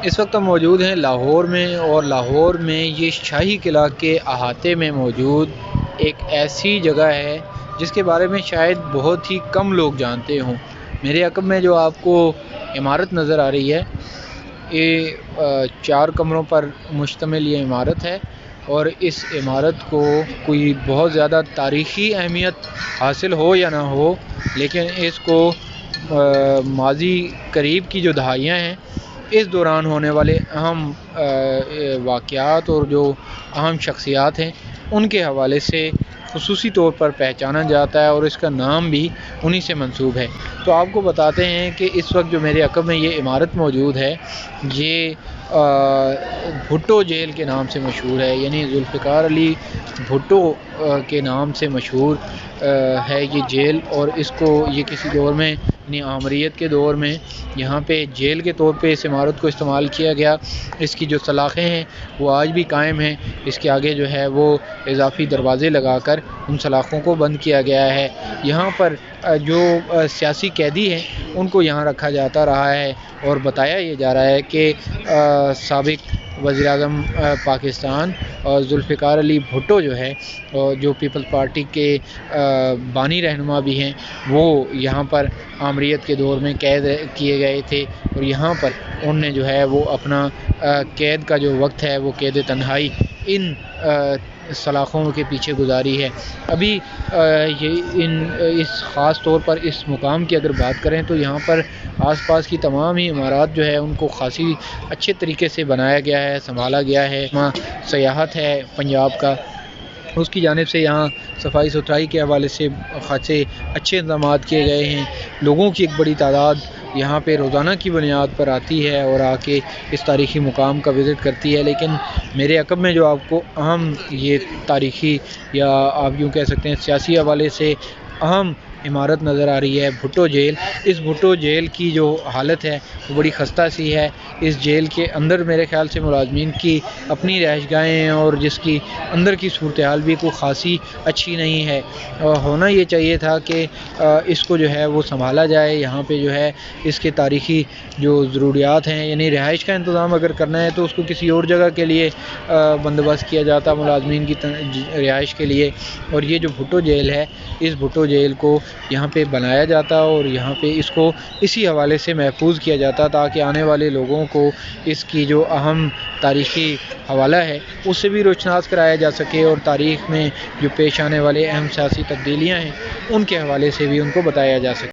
اس وقت ہم موجود ہیں لاہور میں، اور لاہور میں یہ شاہی قلعہ کے احاطے میں موجود ایک ایسی جگہ ہے جس کے بارے میں شاید بہت ہی کم لوگ جانتے ہوں۔ میرے عقب میں جو آپ کو عمارت نظر آ رہی ہے، یہ 4 کمروں پر مشتمل یہ عمارت ہے، اور اس عمارت کو کوئی بہت زیادہ تاریخی اہمیت حاصل ہو یا نہ ہو، لیکن اس کو ماضی قریب کی جو دہائیاں ہیں اس دوران ہونے والے اہم واقعات اور جو اہم شخصیات ہیں ان کے حوالے سے خصوصی طور پر پہچانا جاتا ہے، اور اس کا نام بھی انہی سے منسوب ہے۔ تو آپ کو بتاتے ہیں کہ اس وقت جو میرے عقب میں یہ عمارت موجود ہے، یہ بھٹو جیل کے نام سے مشہور ہے، یعنی ذوالفقار علی بھٹو کے نام سے مشہور ہے یہ جیل۔ اور اس کو یہ کسی دور میں یعنی آمریت کے دور میں یہاں پہ جیل کے طور پہ اس عمارت کو استعمال کیا گیا۔ اس کی جو سلاخیں ہیں وہ آج بھی قائم ہیں، اس کے آگے جو ہے وہ اضافی دروازے لگا کر ان سلاخوں کو بند کیا گیا ہے۔ یہاں پر جو سیاسی قیدی ہیں ان کو یہاں رکھا جاتا رہا ہے، اور بتایا یہ جا رہا ہے کہ سابق وزیر اعظم پاکستان ذوالفقار علی بھٹو جو ہے، جو پیپلز پارٹی کے بانی رہنما بھی ہیں، وہ یہاں پر آمریت کے دور میں قید کیے گئے تھے، اور یہاں پر انہوں نے جو ہے وہ اپنا قید کا جو وقت ہے وہ قید تنہائی ان سلاخوں کے پیچھے گزاری ہے۔ ابھی اس خاص طور پر اس مقام کی اگر بات کریں تو یہاں پر آس پاس کی تمام ہی عمارات جو ہے ان کو خاصی اچھے طریقے سے بنایا گیا ہے، سنبھالا گیا ہے۔ وہاں سیاحت ہے پنجاب کا، اس کی جانب سے یہاں صفائی ستھرائی کے حوالے سے خاصے اچھے انتظامات کیے گئے ہیں۔ لوگوں کی ایک بڑی تعداد یہاں پہ روزانہ کی بنیاد پر آتی ہے اور آ کے اس تاریخی مقام کا وزٹ کرتی ہے، لیکن میرے عقب میں جو آپ کو اہم یہ تاریخی یا آپ یوں کہہ سکتے ہیں سیاسی حوالے سے اہم عمارت نظر آ رہی ہے بھٹو جیل۔ اس بھٹو جیل کی جو حالت ہے وہ بڑی خستہ سی ہے۔ اس جیل کے اندر میرے خیال سے ملازمین کی اپنی رہائش گاہیں ہیں، اور جس کی اندر کی صورتحال بھی کوئی خاصی اچھی نہیں ہے۔ ہونا یہ چاہیے تھا کہ اس کو جو ہے وہ سنبھالا جائے۔ یہاں پہ جو ہے اس کے تاریخی جو ضروریات ہیں، یعنی رہائش کا انتظام اگر کرنا ہے تو اس کو کسی اور جگہ کے لیے بندوبست کیا جاتا ملازمین کی رہائش کے لیے، اور یہ جو بھٹو جیل ہے اس بھٹو جیل کو یہاں پہ بنایا جاتا اور یہاں پہ اس کو اسی حوالے سے محفوظ کیا جاتا تاکہ آنے والے لوگوں کو اس کی جو اہم تاریخی حوالہ ہے اس سے بھی روشناس کرایا جا سکے، اور تاریخ میں جو پیش آنے والے اہم سیاسی تبدیلیاں ہیں ان کے حوالے سے بھی ان کو بتایا جا سکے۔